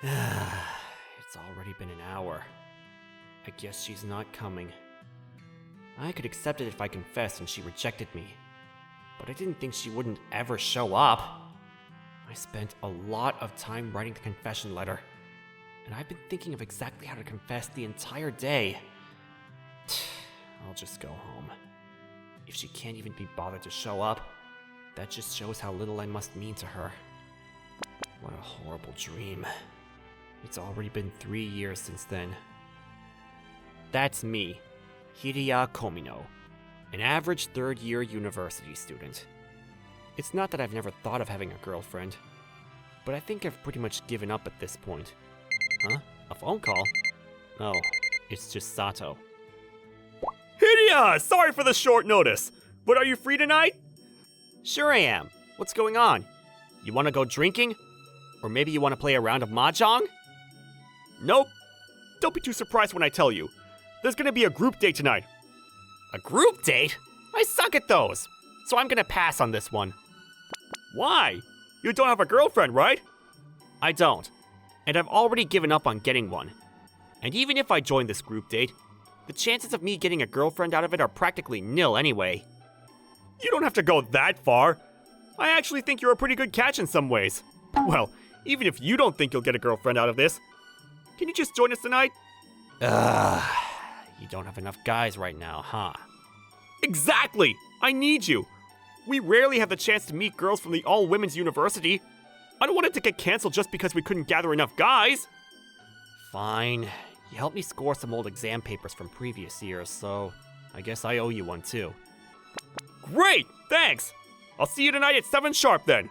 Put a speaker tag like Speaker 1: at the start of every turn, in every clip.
Speaker 1: It's already been an hour. I guess she's not coming. I could accept it if I confessed and she rejected me, but I didn't think she wouldn't ever show up. I spent a lot of time writing the confession letter, and I've been thinking of exactly how to confess the entire day. I'll just go home. If she can't even be bothered to show up, that just shows how little I must mean to her. What a horrible dream. It's already been 3 years since then. That's me, Hideya Komino, an average third-year university student. It's not that I've never thought of having a girlfriend, but I think I've pretty much given up at this point. Huh? A phone call? Oh, it's just Sato.
Speaker 2: Hideya! Sorry for the short notice, but are you free tonight?
Speaker 1: Sure I am. What's going on? You want to go drinking? Or maybe you want to play a round of mahjong?
Speaker 2: Nope. Don't be too surprised when I tell you. There's gonna be a group date tonight.
Speaker 1: A group date? I suck at those, so I'm gonna pass on this one.
Speaker 2: Why? You don't have a girlfriend, right?
Speaker 1: I don't, and I've already given up on getting one. And even if I join this group date, the chances of me getting a girlfriend out of it are practically nil anyway.
Speaker 2: You don't have to go that far. I actually think you're a pretty good catch in some ways. Well, even if you don't think you'll get a girlfriend out of this, can you just join us tonight?
Speaker 1: You don't have enough guys right now, huh?
Speaker 2: Exactly! I need you! We rarely have the chance to meet girls from the all-women's university. I don't want it to get canceled just because we couldn't gather enough guys.
Speaker 1: Fine. You helped me score some old exam papers from previous years, so I guess I owe you one too.
Speaker 2: Great! Thanks! I'll see you tonight at 7 sharp then.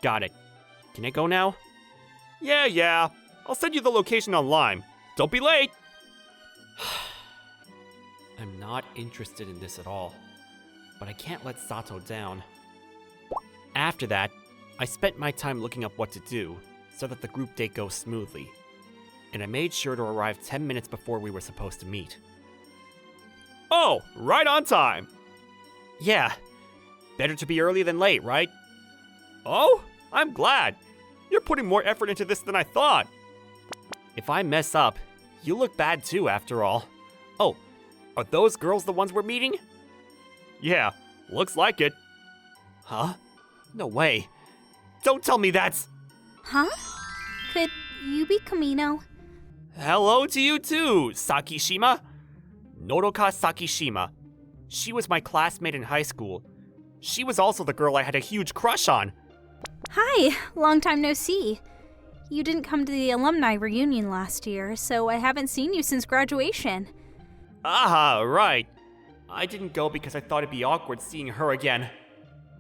Speaker 1: Got it. Can I go now?
Speaker 2: Yeah. I'll send you the location online. Don't be late!
Speaker 1: I'm not interested in this at all, but I can't let Sato down. After that, I spent my time looking up what to do so that the group date goes smoothly, and I made sure to arrive 10 minutes before we were supposed to meet.
Speaker 2: Oh, right on time!
Speaker 1: Yeah, better to be early than late, right?
Speaker 2: Oh, I'm glad. You're putting more effort into this than I thought.
Speaker 1: If I mess up, you look bad too, after all. Oh, are those girls the ones we're meeting?
Speaker 2: Yeah, looks like it.
Speaker 1: Huh? No way. Don't tell me that's...
Speaker 3: Huh? Could you be Kamino?
Speaker 1: Hello to you too, Sakishima. Nodoka Sakishima. She was my classmate in high school. She was also the girl I had a huge crush on.
Speaker 3: Hi, long time no see. You didn't come to the alumni reunion last year, so I haven't seen you since graduation.
Speaker 1: Aha, right. I didn't go because I thought it'd be awkward seeing her again.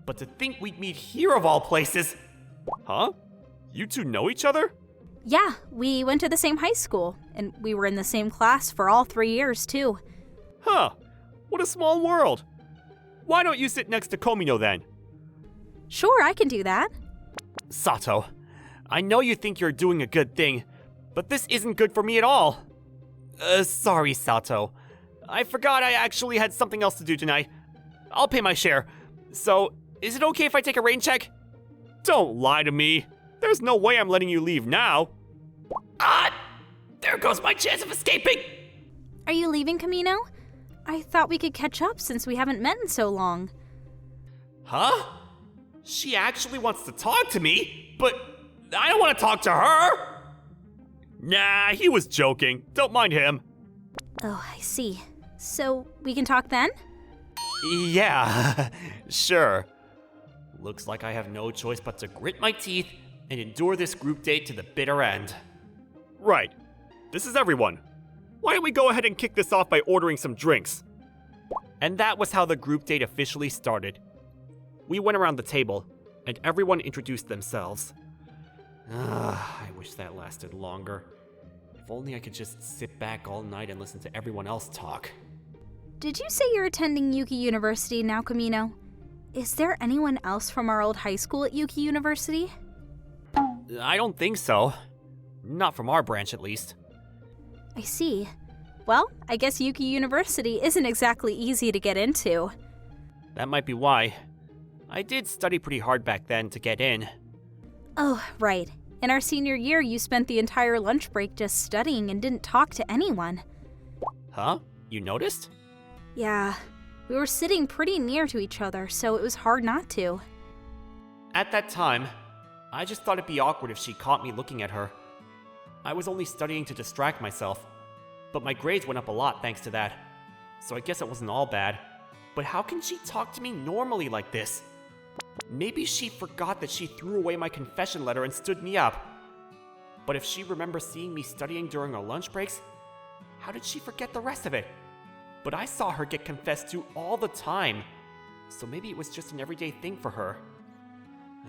Speaker 1: But to think we'd meet here of all places...
Speaker 2: Huh? You two know each other?
Speaker 3: Yeah, we went to the same high school, and we were in the same class for all 3 years, too.
Speaker 2: Huh. What a small world. Why don't you sit next to Komino then?
Speaker 3: Sure, I can do that.
Speaker 1: Sato, I know you think you're doing a good thing, but this isn't good for me at all. Sorry, Sato. I forgot I actually had something else to do tonight. I'll pay my share. So, is it okay if I take a rain check?
Speaker 2: Don't lie to me. There's no way I'm letting you leave now.
Speaker 1: Ah! There goes my chance of escaping!
Speaker 3: Are you leaving, Kamino? I thought we could catch up since we haven't met in so long.
Speaker 1: Huh? She actually wants to talk to me, but I don't want to talk to her!
Speaker 2: Nah, he was joking. Don't mind him.
Speaker 3: Oh, I see. So, we can talk then?
Speaker 1: Yeah, sure. Looks like I have no choice but to grit my teeth and endure this group date to the bitter end.
Speaker 2: Right. This is everyone. Why don't we go ahead and kick this off by ordering some drinks?
Speaker 1: And that was how the group date officially started. We went around the table, and everyone introduced themselves. I wish that lasted longer. If only I could just sit back all night and listen to everyone else talk.
Speaker 3: Did you say you're attending Yuki University now, Kamino? Is there anyone else from our old high school at Yuki University?
Speaker 1: I don't think so. Not from our branch, at least.
Speaker 3: I see. Well, I guess Yuki University isn't exactly easy to get into.
Speaker 1: That might be why. I did study pretty hard back then to get in.
Speaker 3: Oh, right. In our senior year, you spent the entire lunch break just studying and didn't talk to anyone.
Speaker 1: Huh? You noticed?
Speaker 3: Yeah, we were sitting pretty near to each other, so it was hard not to.
Speaker 1: At that time, I just thought it'd be awkward if she caught me looking at her. I was only studying to distract myself, but my grades went up a lot thanks to that. So I guess it wasn't all bad. But how can she talk to me normally like this? Maybe she forgot that she threw away my confession letter and stood me up. But if she remembers seeing me studying during our lunch breaks, how did she forget the rest of it? But I saw her get confessed to all the time. So maybe it was just an everyday thing for her.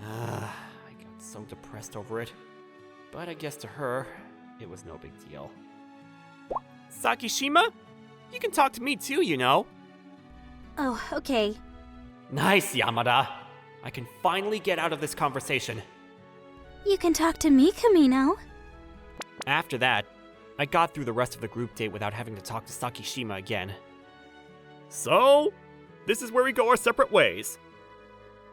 Speaker 1: I got so depressed over it. But I guess to her, it was no big deal.
Speaker 2: Sakishima? You can talk to me too, you know.
Speaker 3: Oh, okay.
Speaker 1: Nice, Yamada. I can finally get out of this conversation.
Speaker 3: You can talk to me, Kamino.
Speaker 1: After that, I got through the rest of the group date without having to talk to Sakishima again.
Speaker 2: So, this is where we go our separate ways.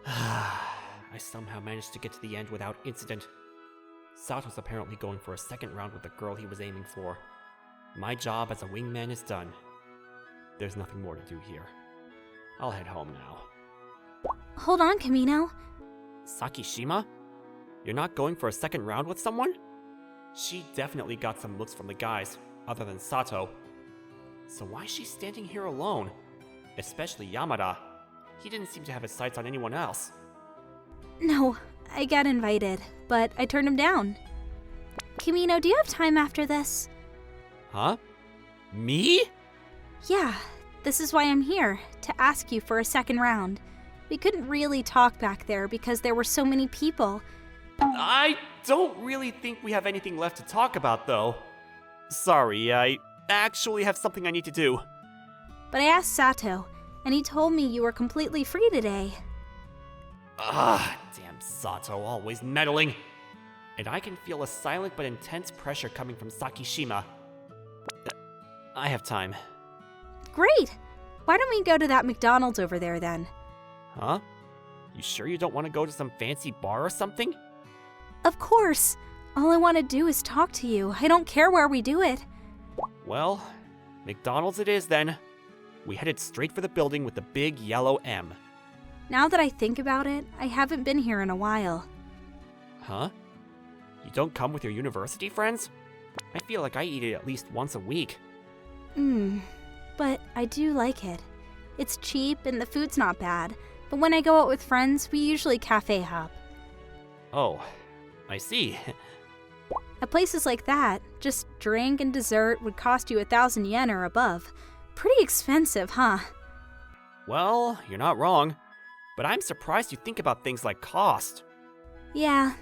Speaker 1: I somehow managed to get to the end without incident. Sato's apparently going for a second round with the girl he was aiming for. My job as a wingman is done. There's nothing more to do here. I'll head home now.
Speaker 3: Hold on, Kamino.
Speaker 1: Sakishima? You're not going for a second round with someone? She definitely got some looks from the guys, other than Sato. So why is she standing here alone? Especially Yamada. He didn't seem to have his sights on anyone else.
Speaker 3: No, I got invited, but I turned him down. Kamino, do you have time after this?
Speaker 1: Huh? Me?
Speaker 3: Yeah, this is why I'm here, to ask you for a second round. We couldn't really talk back there because there were so many people.
Speaker 1: I don't really think we have anything left to talk about, though.
Speaker 2: Sorry, I actually have something I need to do.
Speaker 3: But I asked Sato, and he told me you were completely free today.
Speaker 1: Damn Sato, always meddling. And I can feel a silent but intense pressure coming from Sakishima. I have time.
Speaker 3: Great! Why don't we go to that McDonald's over there then?
Speaker 1: Huh? You sure you don't want to go to some fancy bar or something?
Speaker 3: Of course! All I want to do is talk to you. I don't care where we do it.
Speaker 1: Well, McDonald's it is then. We headed straight for the building with the big yellow M.
Speaker 3: Now that I think about it, I haven't been here in a while.
Speaker 1: Huh? You don't come with your university friends? I feel like I eat it at least once a week.
Speaker 3: But I do like it. It's cheap and the food's not bad, but when I go out with friends, we usually cafe hop.
Speaker 1: Oh, I see.
Speaker 3: At places like that, just drink and dessert would cost you 1,000 yen or above. Pretty expensive, huh?
Speaker 1: Well, you're not wrong. But I'm surprised you think about things like cost.
Speaker 3: Yeah,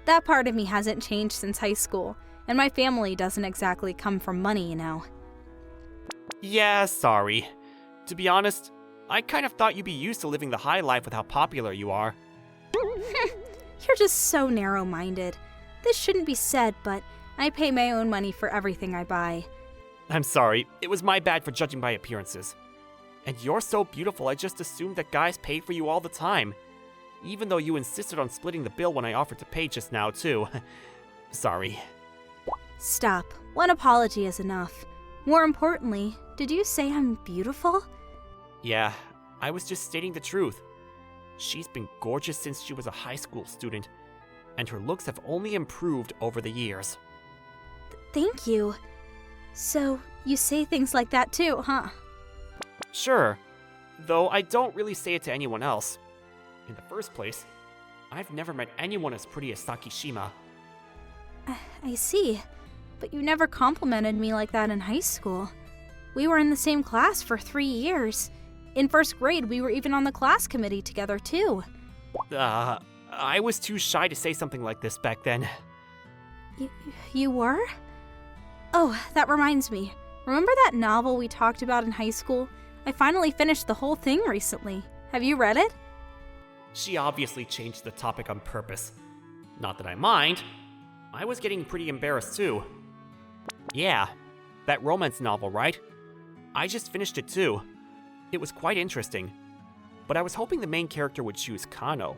Speaker 3: that part of me hasn't changed since high school, and my family doesn't exactly come from money, you know.
Speaker 1: Yeah, sorry. To be honest, I kind of thought you'd be used to living the high life with how popular you are.
Speaker 3: You're just so narrow-minded. This shouldn't be said, but I pay my own money for everything I buy.
Speaker 1: I'm sorry, it was my bad for judging by appearances. And you're so beautiful, I just assumed that guys paid for you all the time. Even though you insisted on splitting the bill when I offered to pay just now, too. Sorry.
Speaker 3: Stop. One apology is enough. More importantly, did you say I'm beautiful?
Speaker 1: Yeah, I was just stating the truth. She's been gorgeous since she was a high school student, and her looks have only improved over the years.
Speaker 3: Thank you. So, you say things like that too, huh?
Speaker 1: Sure, though I don't really say it to anyone else. In the first place, I've never met anyone as pretty as Sakishima.
Speaker 3: I see. But you never complimented me like that in high school. We were in the same class for 3 years. In first grade, we were even on the class committee together, too.
Speaker 1: I was too shy to say something like this back then.
Speaker 3: You were? Oh, that reminds me. Remember that novel we talked about in high school? I finally finished the whole thing recently. Have you read it?
Speaker 1: She obviously changed the topic on purpose. Not that I mind. I was getting pretty embarrassed too. Yeah, that romance novel, right? I just finished it too. It was quite interesting. But I was hoping the main character would choose Kano.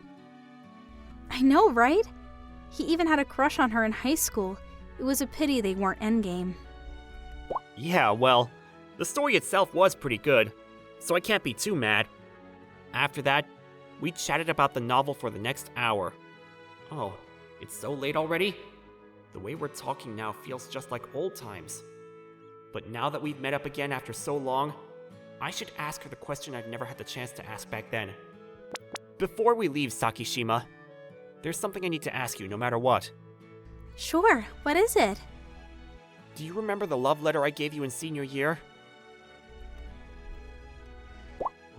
Speaker 3: I know, right? He even had a crush on her in high school. It was a pity they weren't endgame.
Speaker 2: Yeah, well, the story itself was pretty good, so I can't be too mad.
Speaker 1: After that, we chatted about the novel for the next hour. Oh, it's so late already? The way we're talking now feels just like old times. But now that we've met up again after so long, I should ask her the question I've never had the chance to ask back then. Before we leave, Sakishima, there's something I need to ask you no matter what.
Speaker 3: Sure, what is it?
Speaker 1: Do you remember the love letter I gave you in senior year?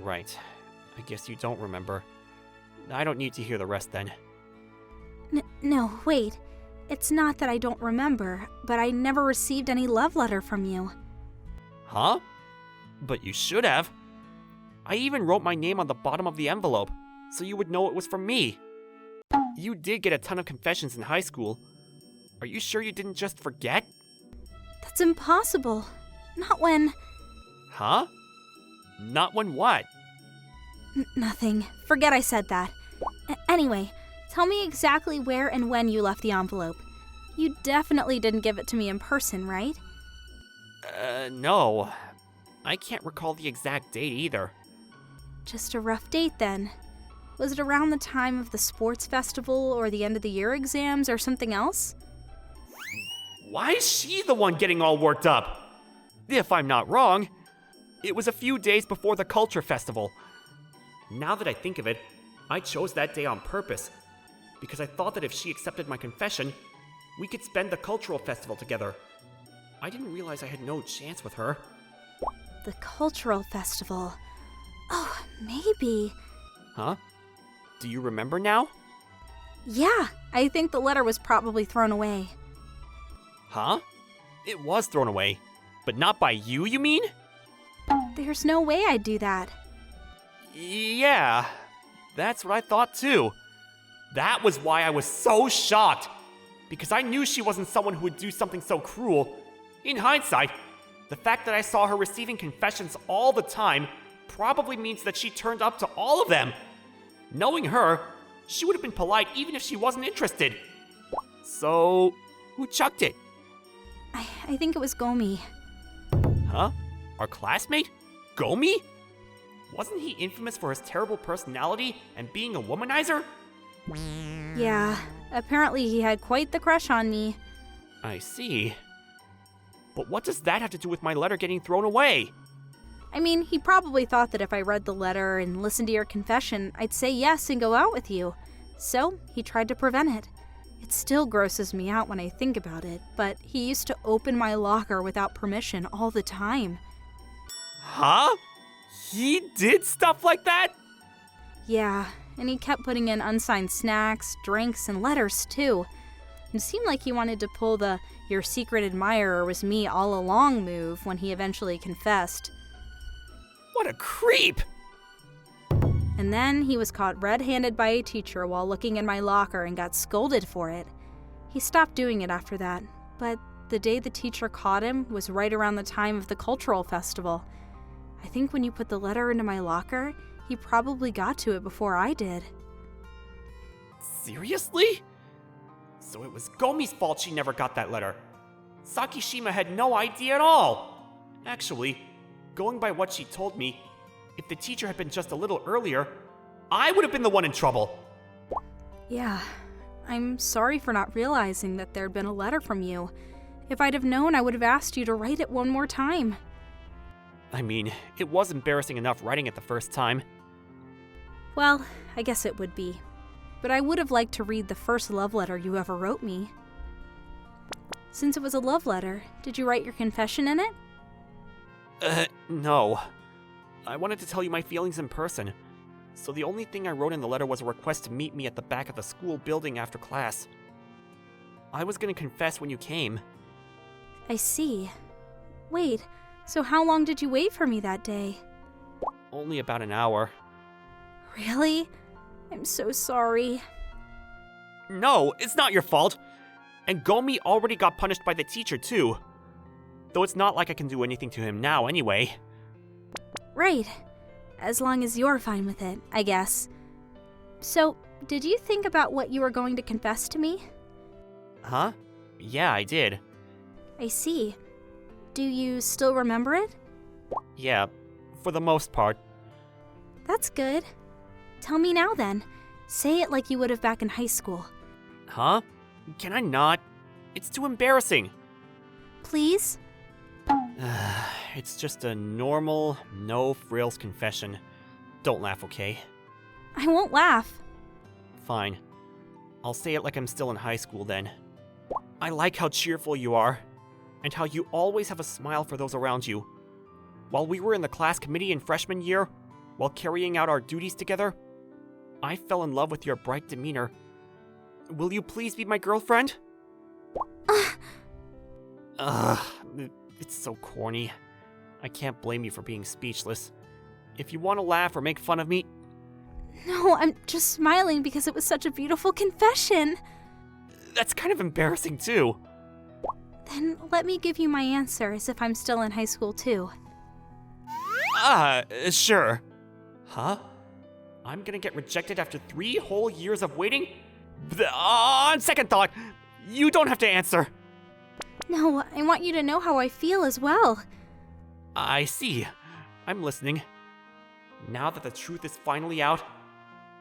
Speaker 1: Right. I guess you don't remember. I don't need to hear the rest then.
Speaker 3: No, wait. It's not that I don't remember, but I never received any love letter from you.
Speaker 1: Huh? But you should have. I even wrote my name on the bottom of the envelope, so you would know it was from me. You did get a ton of confessions in high school. Are you sure you didn't just forget?
Speaker 3: That's impossible. Not when...
Speaker 1: Huh? Not when what?
Speaker 3: Nothing. Forget I said that. Anyway, tell me exactly where and when you left the envelope. You definitely didn't give it to me in person, right?
Speaker 1: No. I can't recall the exact date either.
Speaker 3: Just a rough date then. Was it around the time of the sports festival or the end of the year exams or something else?
Speaker 1: Why is she the one getting all worked up? If I'm not wrong, it was a few days before the culture festival. Now that I think of it, I chose that day on purpose, because I thought that if she accepted my confession, we could spend the cultural festival together. I didn't realize I had no chance with her.
Speaker 3: The cultural festival. Oh, maybe.
Speaker 1: Huh? Do you remember now?
Speaker 3: Yeah, I think the letter was probably thrown away.
Speaker 1: Huh? It was thrown away. But not by you, you mean?
Speaker 3: There's no way I'd do that.
Speaker 1: Yeah, that's what I thought too. That was why I was so shocked. Because I knew she wasn't someone who would do something so cruel. In hindsight, the fact that I saw her receiving confessions all the time probably means that she turned up to all of them. Knowing her, she would have been polite even if she wasn't interested. So, who chucked it?
Speaker 3: I think it was Gomi.
Speaker 1: Huh? Our classmate? Gomi? Wasn't he infamous for his terrible personality and being a womanizer?
Speaker 3: Yeah, apparently he had quite the crush on me.
Speaker 1: I see. But what does that have to do with my letter getting thrown away?
Speaker 3: I mean, he probably thought that if I read the letter and listened to your confession, I'd say yes and go out with you. So, he tried to prevent it. It still grosses me out when I think about it, but he used to open my locker without permission all the time.
Speaker 1: Huh? He did stuff like that?
Speaker 3: Yeah, and he kept putting in unsigned snacks, drinks, and letters too. It seemed like he wanted to pull the "your secret admirer was me all along" move when he eventually confessed.
Speaker 1: What a creep!
Speaker 3: And then he was caught red-handed by a teacher while looking in my locker and got scolded for it. He stopped doing it after that, but the day the teacher caught him was right around the time of the cultural festival. I think when you put the letter into my locker, he probably got to it before I did.
Speaker 1: Seriously? So it was Gomi's fault she never got that letter. Sakishima had no idea at all. Actually, going by what she told me, if the teacher had been just a little earlier, I would have been the one in trouble.
Speaker 3: Yeah, I'm sorry for not realizing that there'd been a letter from you. If I'd have known, I would have asked you to write it one more time.
Speaker 1: I mean, it was embarrassing enough writing it the first time.
Speaker 3: Well, I guess it would be. But I would have liked to read the first love letter you ever wrote me. Since it was a love letter, did you write your confession in it?
Speaker 1: No. I wanted to tell you my feelings in person, so the only thing I wrote in the letter was a request to meet me at the back of the school building after class. I was gonna confess when you came.
Speaker 3: I see. Wait, so how long did you wait for me that day?
Speaker 1: Only about an hour.
Speaker 3: Really? I'm so sorry.
Speaker 1: No, it's not your fault. And Gomi already got punished by the teacher too. Though it's not like I can do anything to him now anyway.
Speaker 3: Right. As long as you're fine with it, I guess. So, did you think about what you were going to confess to me?
Speaker 1: Huh? Yeah, I did.
Speaker 3: I see. Do you still remember it?
Speaker 1: Yeah, for the most part.
Speaker 3: That's good. Tell me now then. Say it like you would have back in high school.
Speaker 1: Huh? Can I not? It's too embarrassing.
Speaker 3: Please?
Speaker 1: It's just a normal, no frills confession. Don't laugh, okay?
Speaker 3: I won't laugh.
Speaker 1: Fine. I'll say it like I'm still in high school then. I like how cheerful you are, and how you always have a smile for those around you. While we were in the class committee in freshman year, while carrying out our duties together, I fell in love with your bright demeanor. Will you please be my girlfriend? Ugh, it's so corny. I can't blame you for being speechless. If you want to laugh or make fun of me,
Speaker 3: No, I'm just smiling because it was such a beautiful confession.
Speaker 1: that's kind of embarrassing too.
Speaker 3: Then let me give you my answer as if I'm still in high school too.
Speaker 1: Sure. Huh? I'm gonna get rejected after 3 whole years of waiting? On second thought, you don't have to answer.
Speaker 3: No, I want you to know how I feel as well.
Speaker 1: I see. I'm listening. Now that the truth is finally out,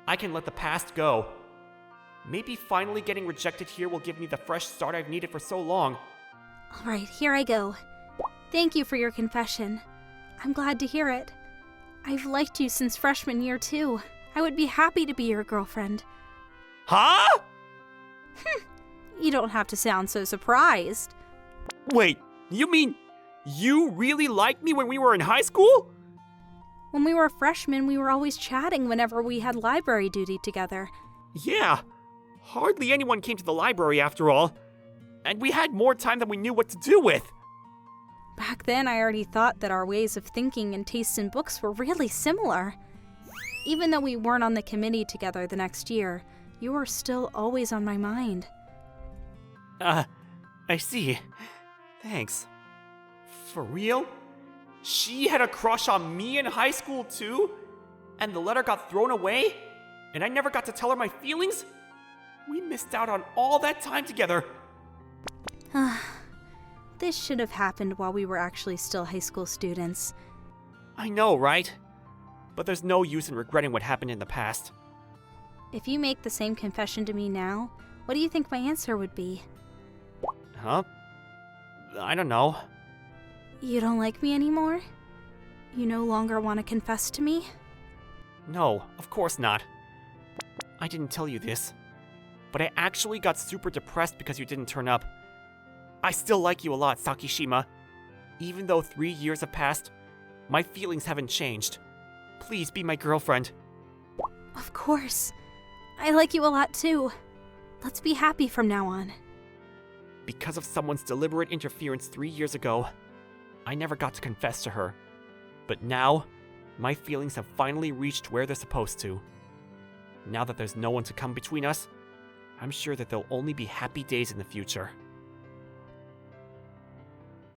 Speaker 1: I can let the past go. Maybe finally getting rejected here will give me the fresh start I've needed for so long.
Speaker 3: Alright, here I go. Thank you for your confession. I'm glad to hear it. I've liked you since freshman year too. I would be happy to be your girlfriend.
Speaker 1: Huh?
Speaker 3: You don't have to sound so surprised.
Speaker 2: Wait, you mean you really liked me when we were in high school?
Speaker 3: When we were freshmen, we were always chatting whenever we had library duty together.
Speaker 2: Yeah. Hardly anyone came to the library after all. And we had more time than we knew what to do with.
Speaker 3: Back then, I already thought that our ways of thinking and tastes in books were really similar. Even though we weren't on the committee together the next year, you were still always on my mind.
Speaker 1: I see. Thanks.
Speaker 2: For real? She had a crush on me in high school too?
Speaker 1: And the letter got thrown away? And I never got to tell her my feelings?
Speaker 2: We missed out on all that time together.
Speaker 3: This should have happened while we were actually still high school students.
Speaker 1: I know, right? But there's no use in regretting what happened in the past.
Speaker 3: If you make the same confession to me now, what do you think my answer would be?
Speaker 1: Huh? I don't know.
Speaker 3: You don't like me anymore? You no longer want to confess to me?
Speaker 1: No, of course not. I didn't tell you this, but I actually got super depressed because you didn't turn up. I still like you a lot, Sakishima. Even though 3 years have passed, my feelings haven't changed. Please be my girlfriend.
Speaker 3: Of course. I like you a lot too. Let's be happy from now on.
Speaker 1: Because of someone's deliberate interference 3 years ago, I never got to confess to her. But now, my feelings have finally reached where they're supposed to. Now that there's no one to come between us, I'm sure that there'll only be happy days in the future.